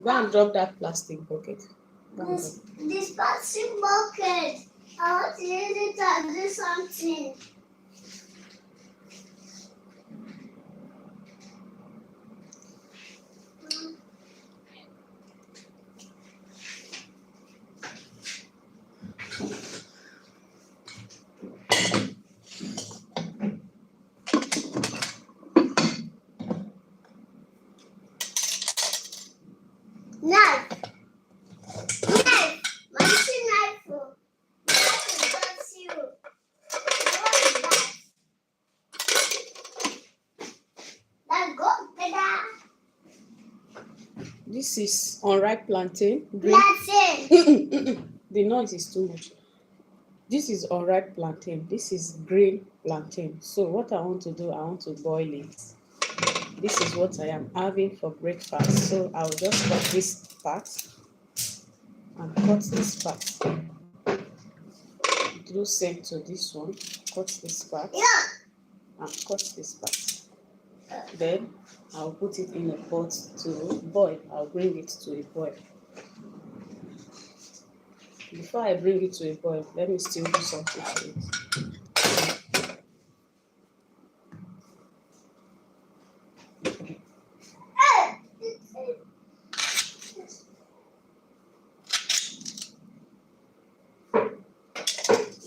Go and drop that plastic bucket. This plastic bucket. I want to use it to do something. Knife. Monkey knife. That's you. That go better. This is unripe plantain. Plantain. The noise is too much. This is unripe plantain. This is green plantain. So what I want to do, I want to boil it. This is what I am having for breakfast. So I'll just cut this part and cut this part. Do same to this one. Cut this part and cut this part. Then I'll put it in a pot to boil. I'll bring it to a boil. Before I bring it to a boil, let me still do something to it.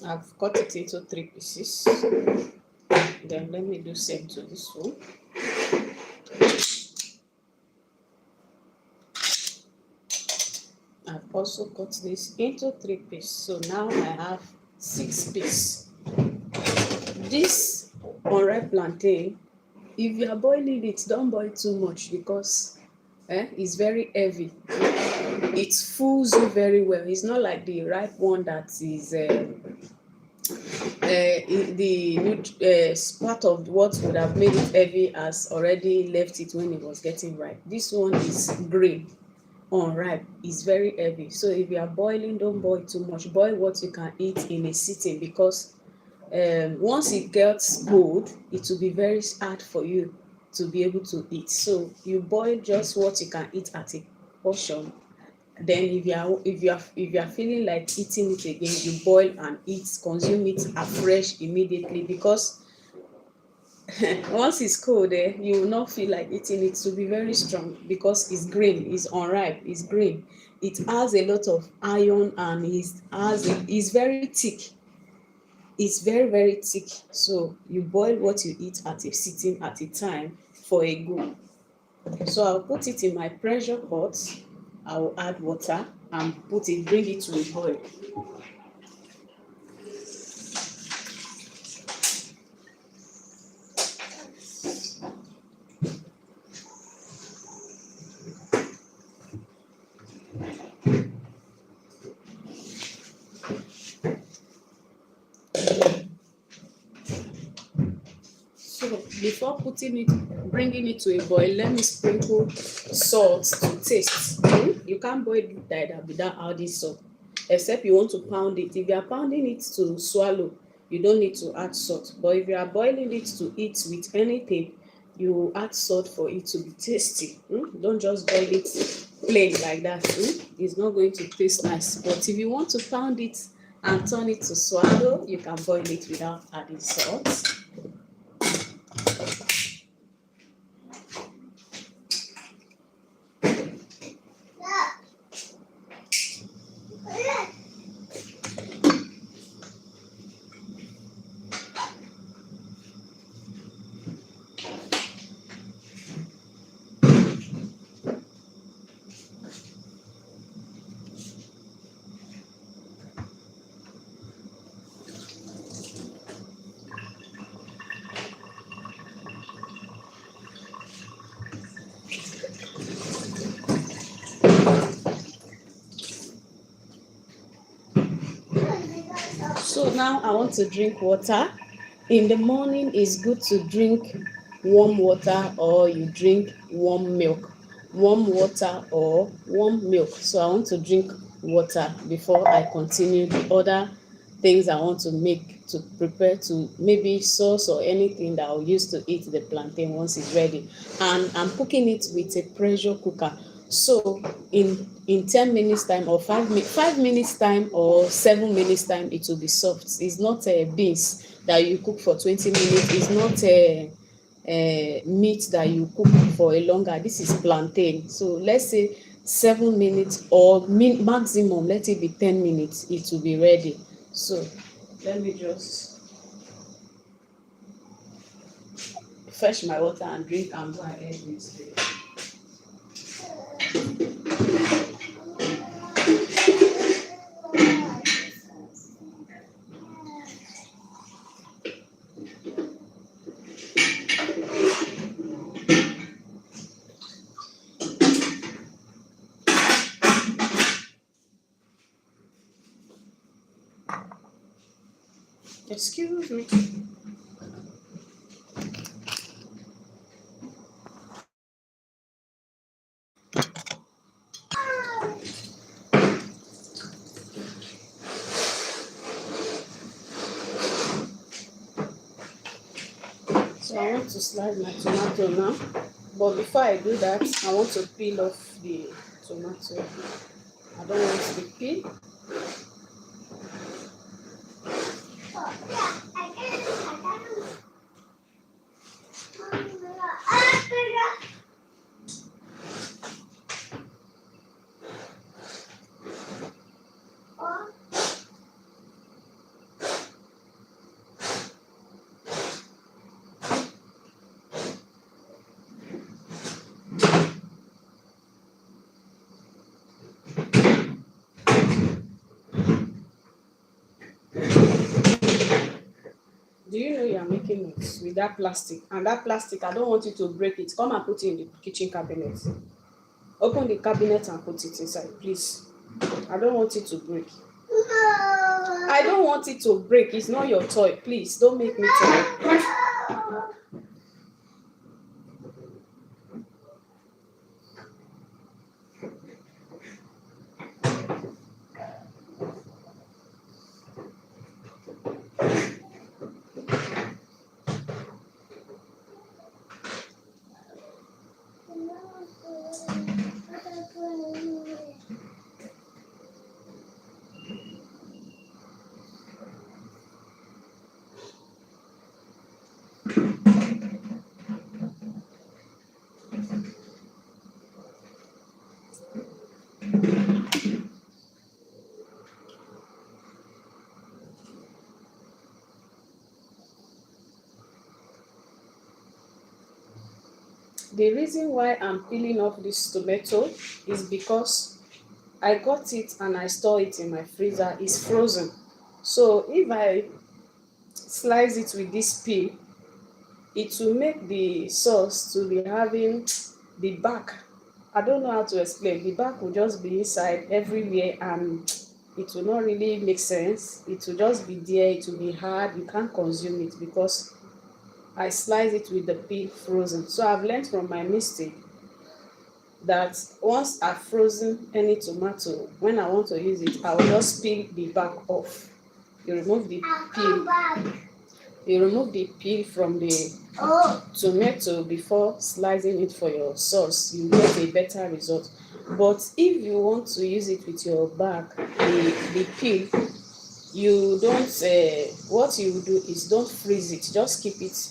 I've cut it into 3 pieces. Then let me do same to this one. I've also cut this into 3 pieces. So now I have 6 pieces. This unripe plantain, if you are boiling it, don't boil too much because it's very heavy. It fools you very well. It's not like the ripe one that is part of what would have made it heavy has already left it when it was getting ripe. This one is green, unripe, is very heavy. So if you are boiling, don't boil too much. Boil what you can eat in a sitting because once it gets cold, it will be very hard for you to be able to eat. So you boil just what you can eat at a portion. Then if you are feeling like eating it again, you boil and eat, consume it afresh immediately because once it's cold, you will not feel like eating it. To be very strong because it's green, it's unripe, it's green. It has a lot of iron and it's very thick. It's very, very thick. So you boil what you eat at a sitting at a time for a go. So I'll put it in my pressure pot. I will add water and bring it to a boil. So before bringing it to a boil, let me sprinkle salt to taste. You can't boil it like that without adding salt, except you want to pound it. If you are pounding it to swallow, you don't need to add salt. But if you are boiling it to eat with anything, you add salt for it to be tasty. Don't just boil it plain like that. It's not going to taste nice. But if you want to pound it and turn it to swallow, you can boil it without adding salt. So now I want to drink water. In the morning, it's good to drink warm water or you drink warm milk. Warm water or warm milk. So I want to drink water before I continue the other things I want to make to prepare to maybe sauce or anything that I'll use to eat the plantain once it's ready. And I'm cooking it with a pressure cooker. So in 10 minutes time or 5 minutes time or 7 minutes time, it will be soft. It's not beans that you cook for 20 minutes. It's not meat that you cook for a longer. This is plantain. So let's say 7 minutes or maximum, let it be 10 minutes, it will be ready. So let me just fetch my water and drink and go ahead with it. Excuse me. So I want to slice my tomato now. But before I do that, I want to peel off the tomato. I don't want the peel. Do you know you are making it with that plastic? And that plastic, I don't want you to break it. Come and put it in the kitchen cabinet. Open the cabinet and put it inside, please. I don't want it to break. I don't want it to break. It's not your toy. Please, don't make me toy. The reason why I'm peeling off this tomato is because I got it and I store it in my freezer. It's frozen. So if I slice it with this peel, it will make the sauce to be having the back. I don't know how to explain. The back will just be inside everywhere and it will not really make sense. It will just be there. It will be hard. You can't consume it because I slice it with the peel frozen. So I've learned from my mistake that once I've frozen any tomato, when I want to use it, I will just peel the back off. You remove the peel. You remove the peel from the tomato before slicing it for your sauce. You get a better result. But if you want to use it with your back, the peel, you don't. What you do is don't freeze it. Just keep it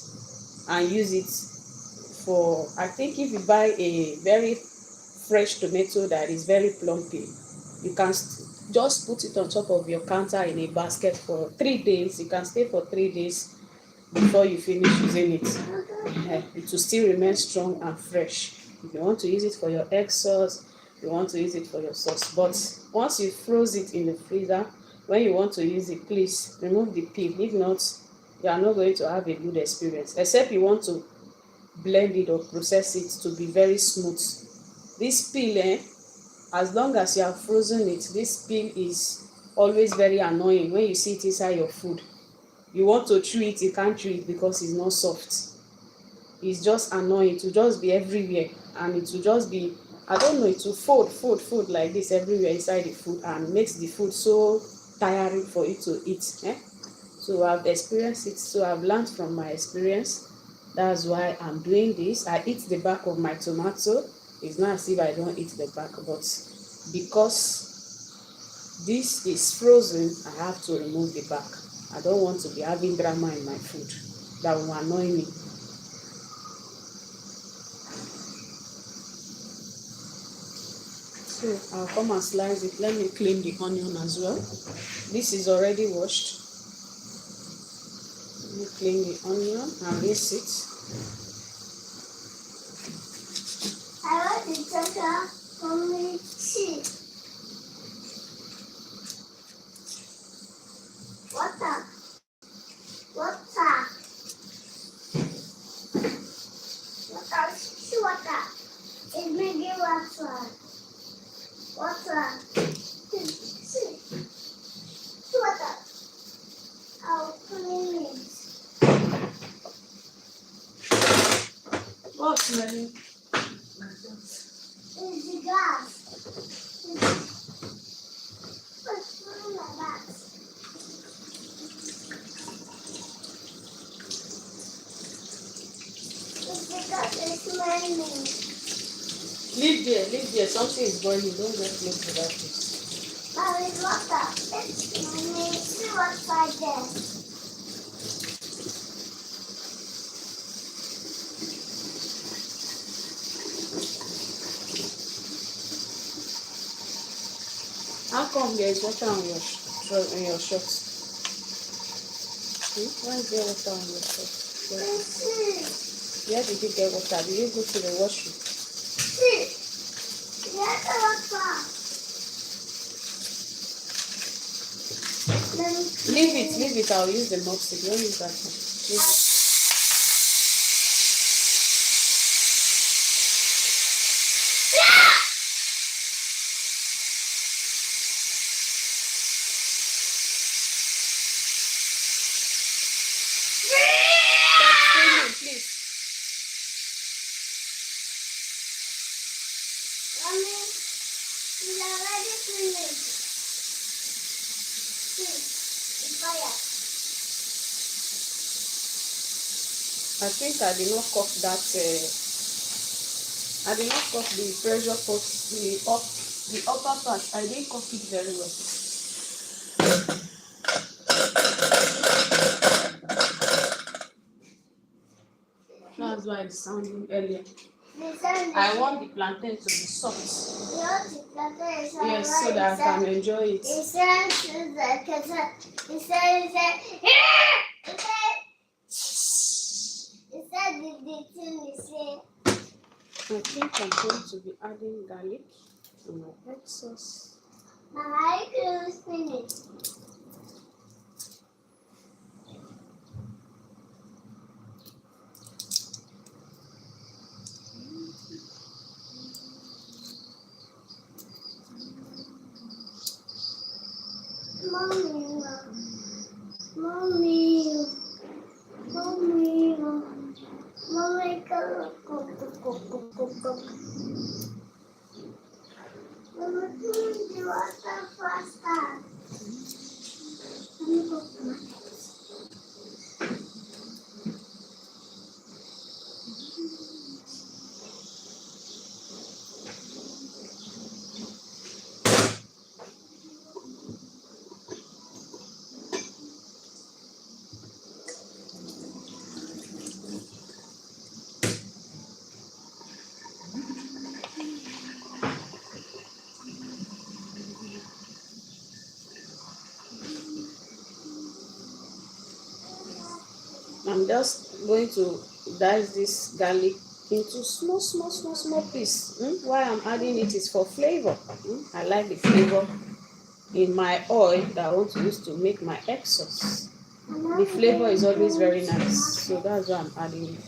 and use it for. I think if you buy a very fresh tomato that is very plumpy, you can just put it on top of your counter in a basket for 3 days. You can stay for 3 days before you finish using it. It will still remain strong and fresh. If you want to use it for your egg sauce, you want to use it for your sauce. But once you froze it in the freezer, when you want to use it, please remove the peel. If not, you are not going to have a good experience, except you want to blend it or process it to be very smooth. This peel, as long as you have frozen it, this peel is always very annoying when you see it inside your food. You want to chew it, you can't chew it because it's not soft. It's just annoying. It will just be everywhere and it will just be, I don't know, it will fold like this everywhere inside the food and makes the food so tiring for you to eat. So I've experienced it, so I've learned from my experience. That's why I'm doing this. I eat the back of my tomato. It's not as if I don't eat the back, but because this is frozen, I have to remove the back. I don't want to be having drama in my food. That will annoy me. So I'll come and slice it. Let me clean the onion as well. This is already washed. Let me clean the onion and rinse it. I want to take out only tea. Water. Water. Water. See water. It's making water. Water. See. See water. I'll clean it. What's smelling? It's the gas. What's smelling like that? It's the gas that's smelling. Leave there. Something is boiling. Don't get close to that place. Now it's water. It's smelling. See what's right there. How come there is water on your shorts? Why is there water on your shorts? Where did you get water? Did you go to the washroom? See. Here's the water. Leave it. I'll use the mop stick. Don't use that one. Leave it. Stop screaming, please. Mommy, we already finished. See, it's fire. I think I did not cook that. I did not cook the pressure pot, the upper part. I didn't cook it very well. That's why it's sounding earlier. I want the plantain to be soft. Yes, so that I can enjoy it. It says the thing is saying. I think I'm going to be adding garlic to my egg sauce. I can finish. Mommy, cook. Mama, please do water faster. Let me cook tomatoes. I'm just going to dice this garlic into small piece. Why I'm adding it is for flavor. I like the flavor in my oil that I want to use to make my egg sauce. The flavor is always very nice, so that's why I'm adding it.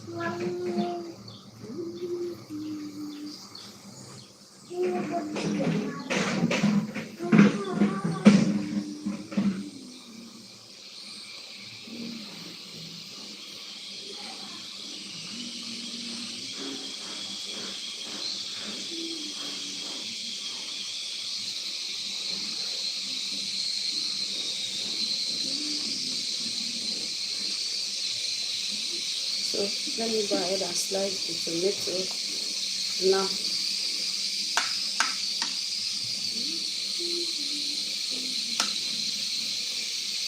So let me go ahead and slice the tomato now.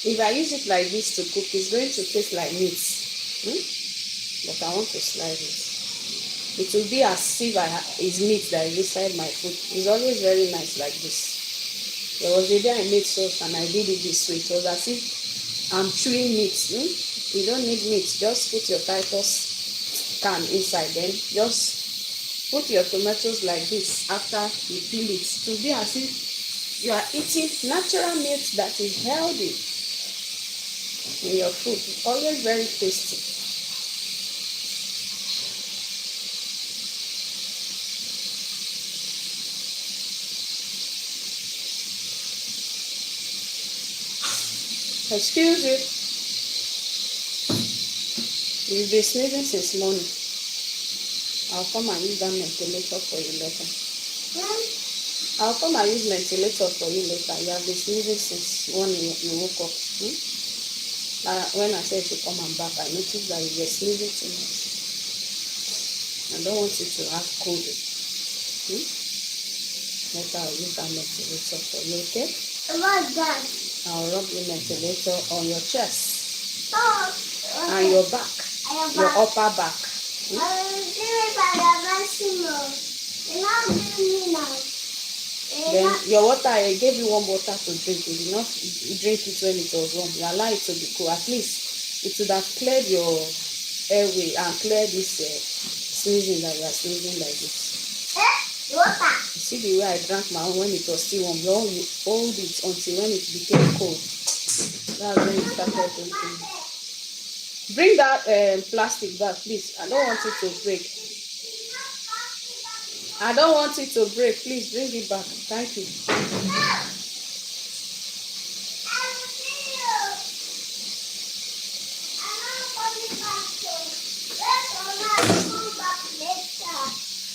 If I use it like this to cook, it's going to taste like meat. But I want to slice it. It will be as if it's meat that is inside my food. It's always very nice like this. There was a day I made sauce and I did it this way. It was as if I'm chewing meat. You don't need meat. Just put your Titus can inside. Then just put your tomatoes like this after you peel it. To be as if you are eating natural meat that is healthy in your food. Always very tasty. Excuse you. You've been sneezing since morning. I'll come and use that ventilator for you later. I'll come and use ventilator for you later. You have been sneezing since morning you woke up. When I said to come and back, I noticed that you were sneezing too much. I don't want you to have cold. Later I'll use that ventilator for you, okay? What's that? I'll rub the ventilator on your chest and Okay. your back, your upper back. I will do it by the maximum. You're not doing me now. Then your water, I gave you warm water to drink. You did not drink it when it was warm. You allow it to be cool. At least it would have cleared your airway and cleared this sneezing that you are sneezing like this. Water. You see the way I drank my own when it was still warm. You hold it until when it became cold. That's when you started drinking. Bring that plastic back, please. I don't want it to break. I don't want it to break. Please bring it back. Thank you.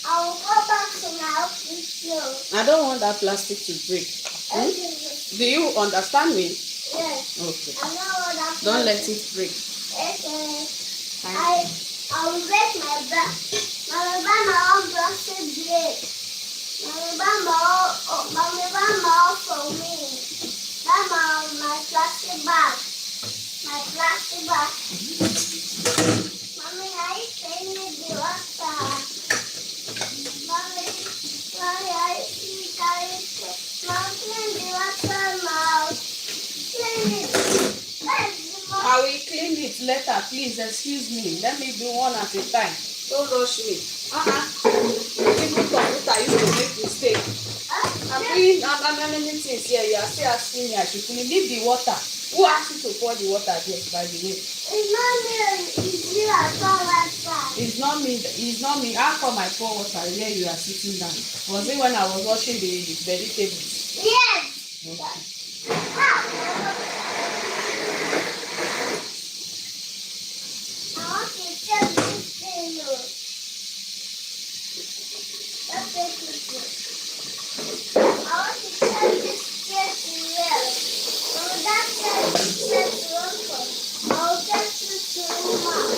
I will go back to my office. I don't want that plastic to break. Do you understand me? Yes. Okay. I know that. Don't let it break. Okay. Thank I will break my back. My own plastic break. My for me. That's my plastic bag. My plastic bag. Mommy, are you playing with the water? Mommy, are you carrying the water now? Clean it. I will clean it later, please. Excuse me. Let me do one at a time. Don't rush me. Even computer used to make mistake. I'm doing many things here. You are still asking me I should clean. Leave the water. Who asked you to pour the water there, by the way? It's not me. It's you. I saw outside. It's not me. It's not me. How come I pour water where you are sitting down? Was it when I was washing the vegetables? Yes. Okay. I want to tell this thing. That's it. I want to tell this thing well. So that's it. I'll test it to Mom.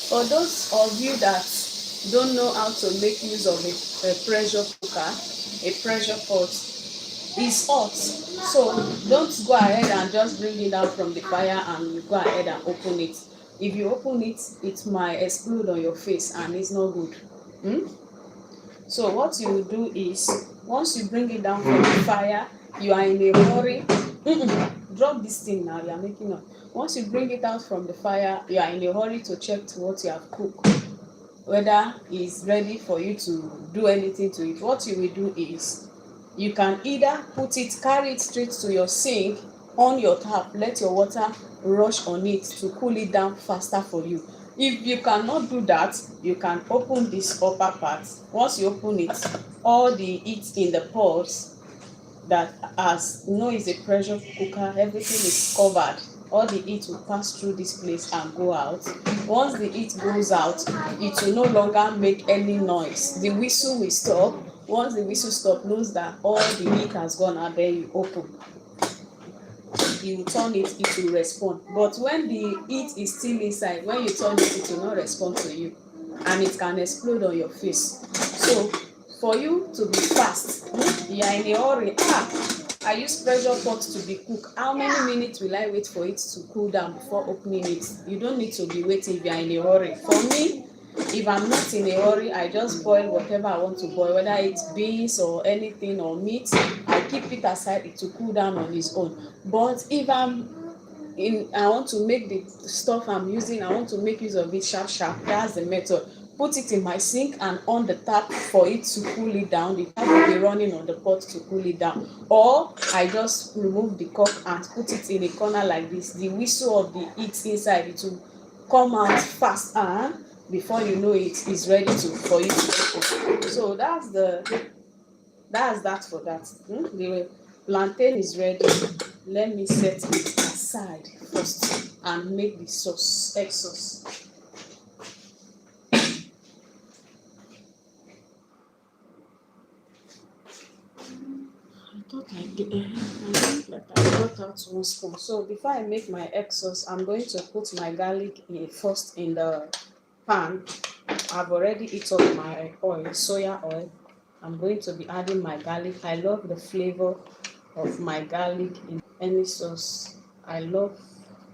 For those of you that don't know how to make use of a pressure cooker, a pressure pot, is hot. So don't go ahead and just bring it out from the fire and you go ahead and open it. If you open it, it might explode on your face and it's not good. So what you will do is, once you bring it down from the fire, you are in a hurry. Drop this thing now, you are making up. Once you bring it out from the fire, you are in a hurry to check what you have cooked, whether it's ready for you to do anything to it. What you will do is, you can either carry it straight to your sink, on your tap, let your water rush on it to cool it down faster for you. If you cannot do that, you can open this upper part. Once you open it, all the heat in the pot that as you know is a pressure cooker, everything is covered. All the heat will pass through this place and go out. Once the heat goes out, it will no longer make any noise. The whistle will stop. Once the whistle stop, knows that all the heat has gone out, then you open. You turn it, it will respond. But when the heat is still inside, when you turn it, it will not respond to you, and it can explode on your face. So for you to be fast, you are in a hurry. I use pressure pot to be cooked. How many minutes will I wait for it to cool down before opening it? You don't need to be waiting if you are in a hurry. For me, if I'm not in a hurry, I just boil whatever I want to boil, whether it's beans or anything or meat. I keep it aside to cool down on its own. But if I want to make the stuff I'm using, I want to make use of it sharp sharp, that's the method. Put it in my sink and on the tap for it to cool it down. The tap will be running on the pot to cool it down. Or I just remove the cork and put it in a corner like this. The whistle of the heat inside, it will come out fast, and before you know it, is ready for you to open. So that's that for that. The plantain is ready. Let me set it aside first and make the sauce, egg sauce. I thought I did. I think that I brought out one spoon. So before I make my egg sauce, I'm going to put my garlic first in the pan. I've already heated up my oil, soya oil. I'm going to be adding my garlic. I love the flavor of my garlic in any sauce. I love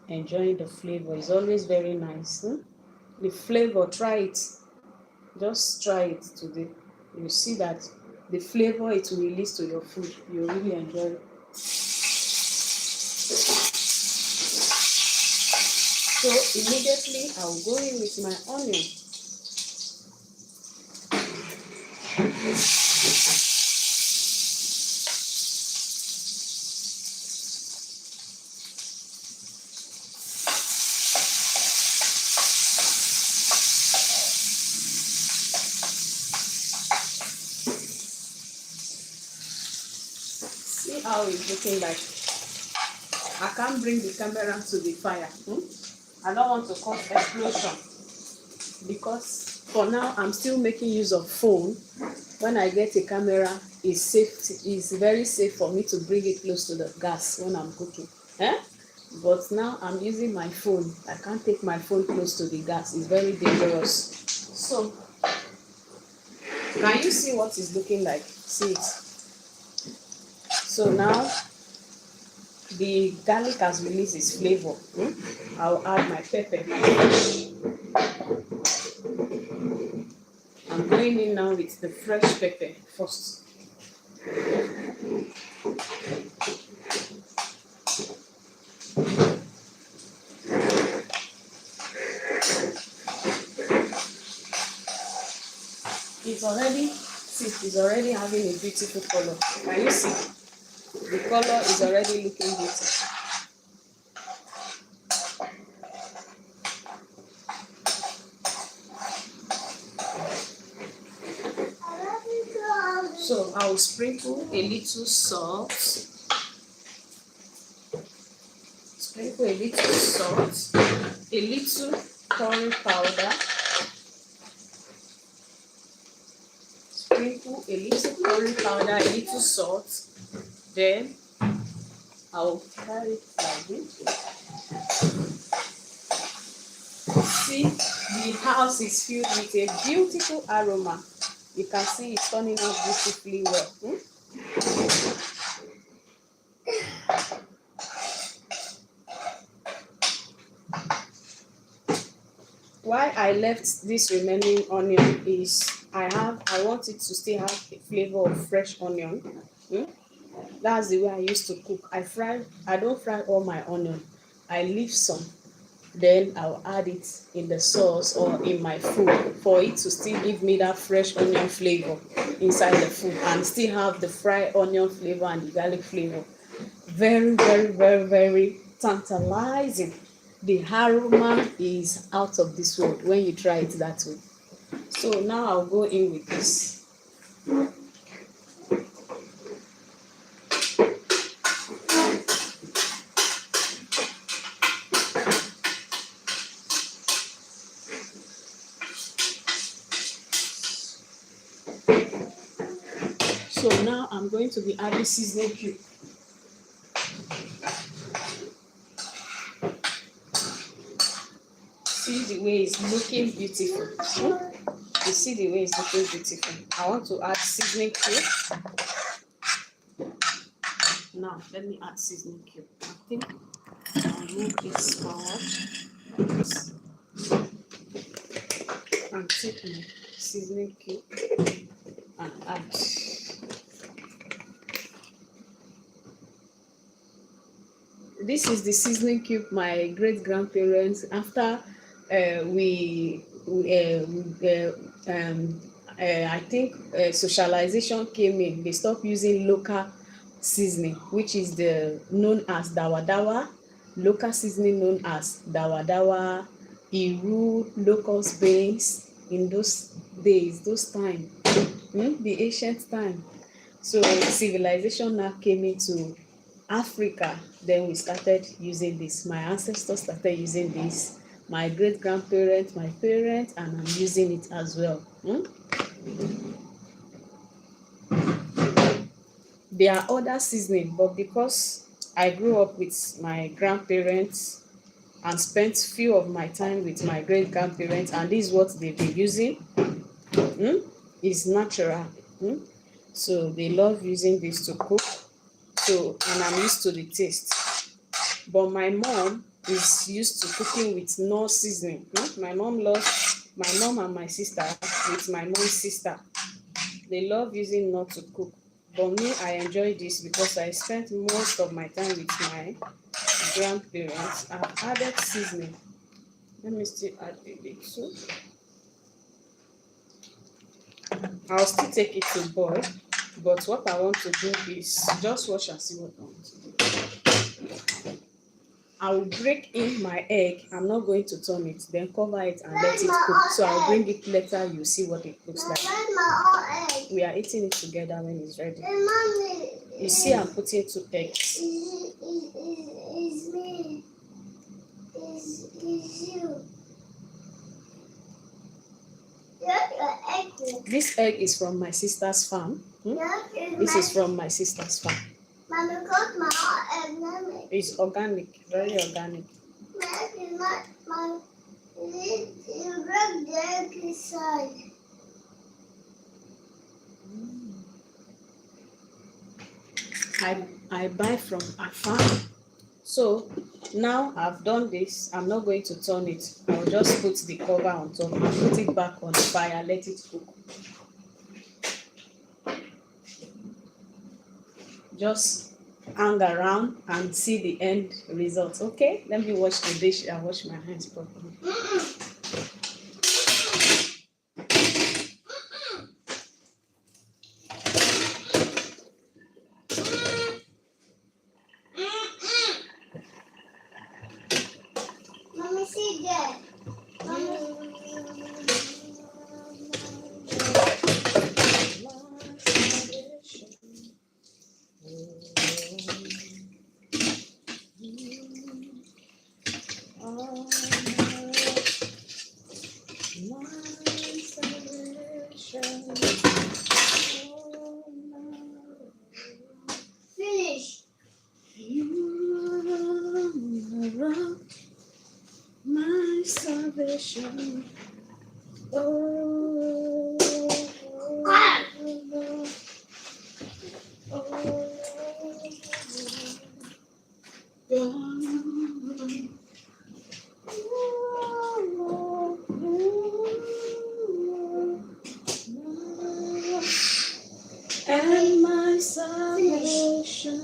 enjoying the flavor. It's always very nice. The flavor, try it. Just try it today. You see that the flavor it will release to your food. You really enjoy it. So immediately I'll go in with my onion. See how it's looking like. I can't bring the camera to the fire. I don't want to cause explosion, because for now I'm still making use of phone. When I get a camera, it's safe. It's very safe for me to bring it close to the gas when I'm cooking. But now I'm using my phone. I can't take my phone close to the gas. It's very dangerous. So can you see what it's looking like? See it. So now the garlic has released its flavor. I'll add my pepper. I'm going in now with the fresh pepper first. It's already having a beautiful color. Can you see? The color is already looking beautiful. So I will sprinkle a little salt. Sprinkle a little salt, a little curry powder. Sprinkle a little curry powder, a little salt. Then I'll carry it like this. See, the house is filled with a beautiful aroma. You can see it's turning out beautifully well. Why I left this remaining onion is I want it to still have a flavor of fresh onion. That's the way I used to cook. I don't fry all my onion. I leave some. Then I'll add it in the sauce or in my food for it to still give me that fresh onion flavor inside the food and still have the fried onion flavor and the garlic flavor. Very, very, very, very tantalizing. The aroma is out of this world when you try it that way. So now I'll go in with this. So now I'm going to be adding seasoning cube. See the way it's looking beautiful. You see the way it's looking beautiful. I want to add seasoning cube. Now let me add seasoning cube. I think I'll move this forward and take my seasoning cube and add. This is the seasoning cube my great grandparents, after I think socialization came in, they stopped using local seasoning, which is the known as dawa dawa, local seasoning known as dawa dawa, iru, locust beans. In those days, those time, the ancient time. So civilization now came into Africa, then we started using this. My ancestors started using this, my great grandparents, my parents, and I'm using it as well. There are other seasoning, but because I grew up with my grandparents and spent few of my time with my great grandparents, and this is what they've been using, is natural. So they love using this to cook. So, and I'm used to the taste. But my mom is used to cooking with no seasoning. My mom and my sister, with my mom's sister, they love using not to cook. But me, I enjoy this because I spent most of my time with my grandparents. I've added seasoning. Let me still add a little. I'll still take it to boil. But what I want to do is just watch and see what I want to do. I will break in my egg. I'm not going to turn it, then cover it and let it cook. So I'll bring it later. You see what it looks like. We are eating it together when it's ready. You see, I'm putting 2 eggs. It's me. It's you. This egg is from my sister's farm. This is from my sister's farm. Mommy, got my egg. It's organic, very organic. You break the egg inside. I buy from a farm. So now I've done this, I'm not going to turn it. I'll just put the cover on top and put it back on the fire, let it cook. Just hang around and see the end result. Okay, let me wash the dish and wash my hands properly. Mommy, see that. Finish. You are my salvation. Oh, and my salvation.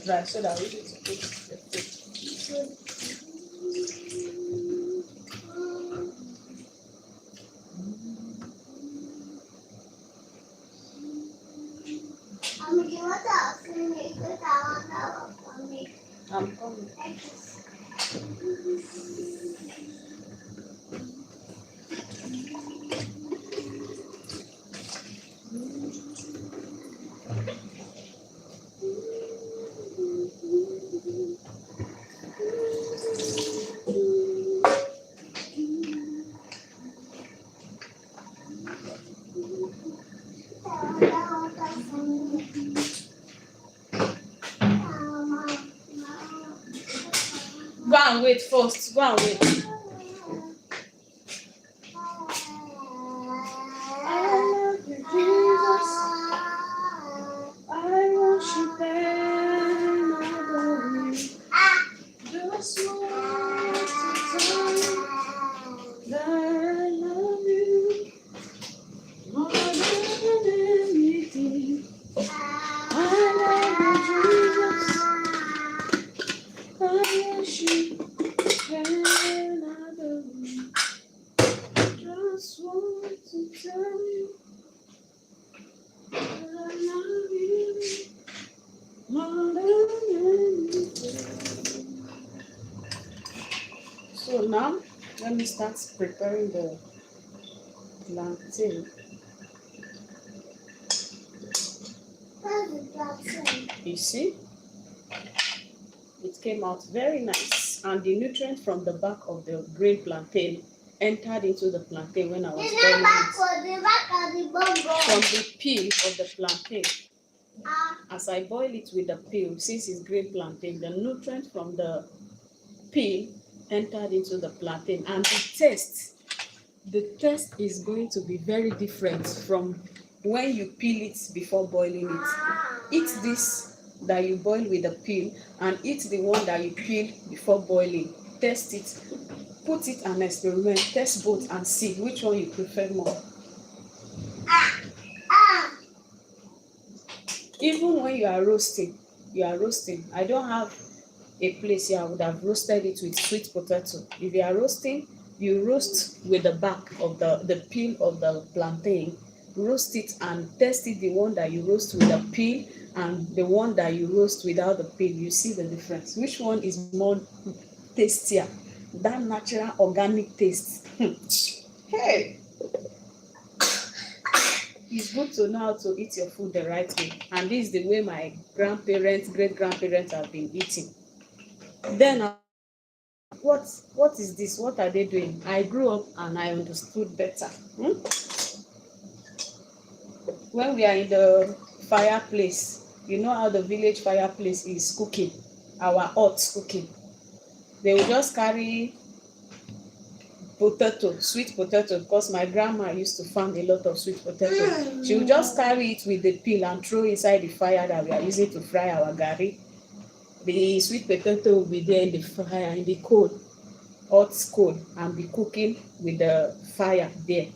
dry so that we need to put the food. I'm coming. Go and wait first. Go and wait. I love you, Jesus. I worship and adore you. Just want to tell you that I love you more than anything. I love you, Jesus. I worship and adore you. Just want to tell you that I love you more than anything. So now, let me start preparing the plantain. You see, it came out very nice, and the nutrient from the back of the green plantain entered into the plantain when I was boiling it. From the peel of the plantain. As I boil it with the peel, since it's green plantain, the nutrient from the peel entered into the plantain, and the taste is going to be very different from when you peel it before boiling it. Eat this that you boil with the peel and eat the one that you peel before boiling. Test it, put it and experiment, test both and see which one you prefer more. Even when you are roasting, I don't have a place here. I would have roasted it with sweet potato. If you are roasting, you roast with the back of the peel of the plantain. Roast it and test it, the one that you roast with the peel and the one that you roast without the peel. You see the difference. Which one is more tastier? That natural organic taste. Hey! It's good to know how to eat your food the right way. And this is the way my grandparents, great-grandparents have been eating. Then what is this? What are they doing? I grew up and I understood better. When we are in the fireplace, you know how the village fireplace is cooking, our hot cooking. They will just carry potato, sweet potato, because my grandma used to farm a lot of sweet potato. She will just carry it with the peel and throw inside the fire that we are using to fry our garri. The sweet potato will be there in the fire, in the coal, hot coal, and be cooking with the fire there.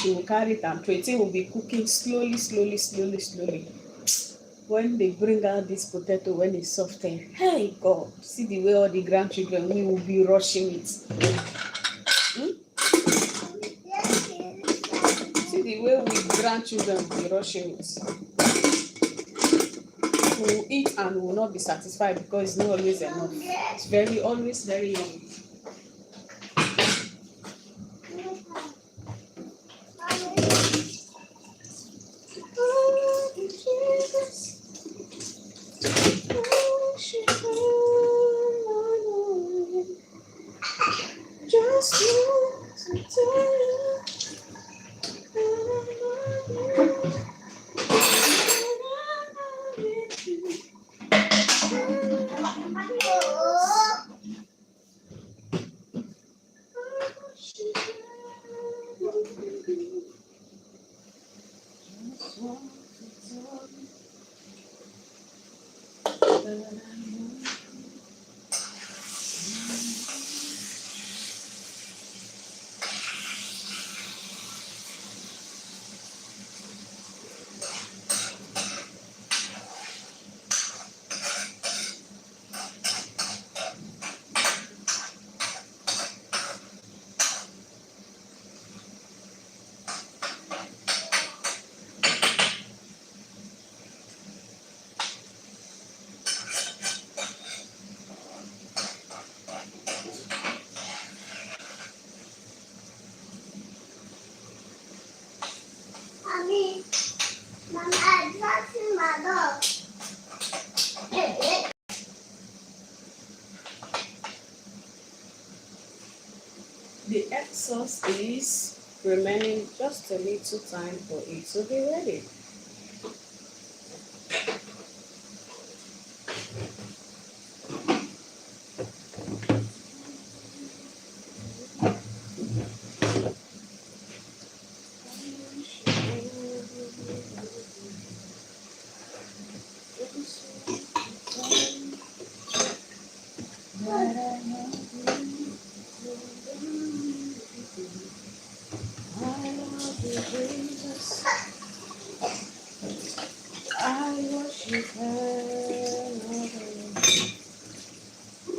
She will carry it and throw it. It will be cooking slowly. When they bring out this potato, when it's softened, hey God, see the way all the grandchildren, we will be rushing it. See the way we grandchildren will be rushing it. We will eat and we will not be satisfied because it's not always enough. It's always very yummy. Just want to tell you The egg sauce is remaining just a little time for it to be ready. I worship and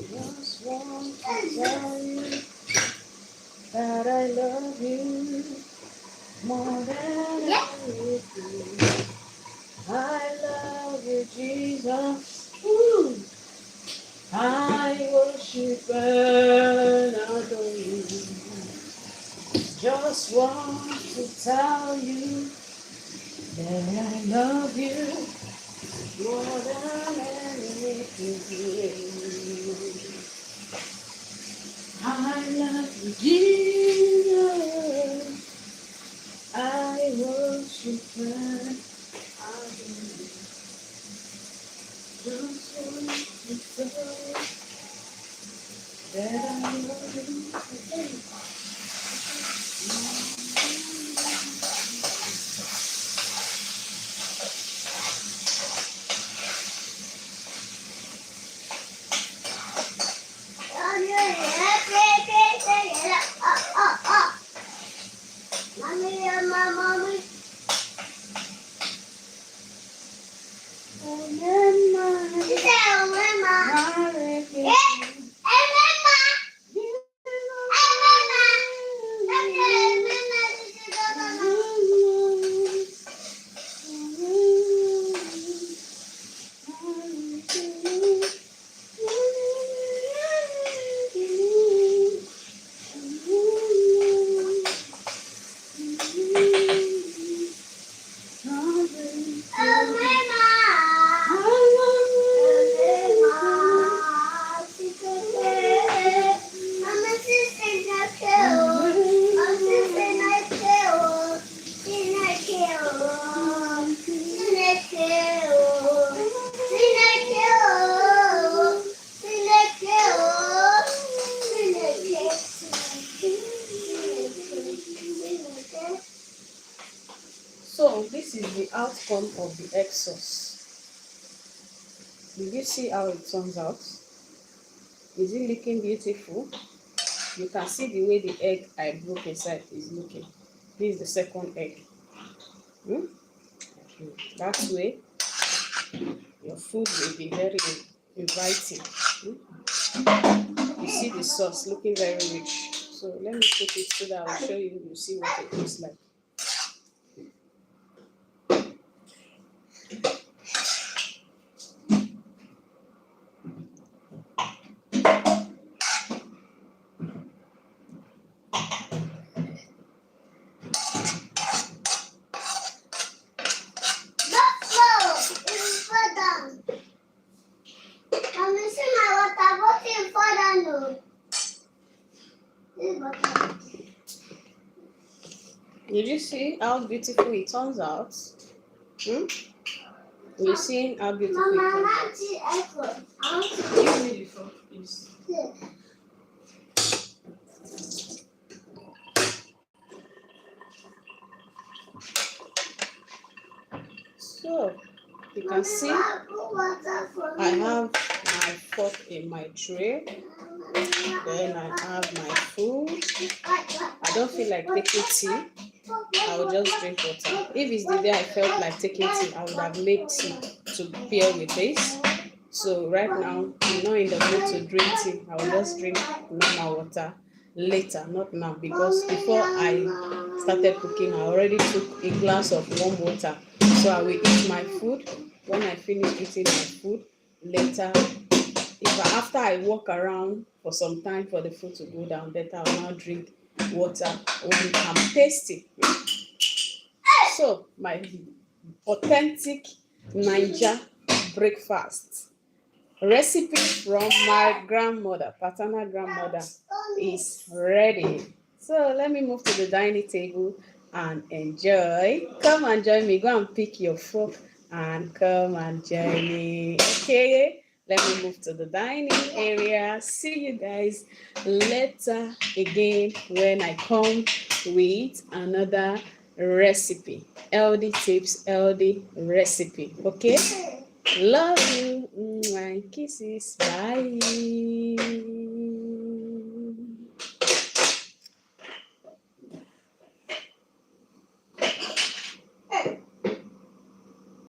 just want to tell you that I love you more than anything. I love you, Jesus. Ooh. I worship and adore you. Just want to tell you that I love you more than anything. I love you, Jesus. I worship and adore you. Just want to tell you that I love you. Mommy. So this is the outcome of the egg sauce. Did you see how it turns out? Is it looking beautiful? You can see the way the egg I broke inside is looking. This is the second egg. That way, your food will be very inviting. You see the sauce looking very rich. So let me put it so that I'll show you. You see what it looks like. Did you see how beautiful it turns out? You see how beautiful it turns out? Give me the fork, please. So you can see I have my fork in my tray. Then I have my food. I don't feel like taking tea. I will just drink water. If it's the day I felt like taking tea, I would have made tea to pair with this. So right now, I'm not in the mood to drink tea. I will just drink normal water later, not now, because before I started cooking, I already took a glass of warm water. So I will eat my food. When I finish eating my food, later, after I walk around for some time for the food to go down, better I will now drink water when I'm tasty. So my authentic Naija breakfast recipe from my grandmother, paternal grandmother, is ready. So let me move to the dining table and enjoy. Come and join me. Go and pick your fork and come and join me. Okay. Let me move to the dining area. See you guys later again when I come with another recipe. Healthy tips, healthy recipe. Okay. Love you. Mwah. Kisses. Bye.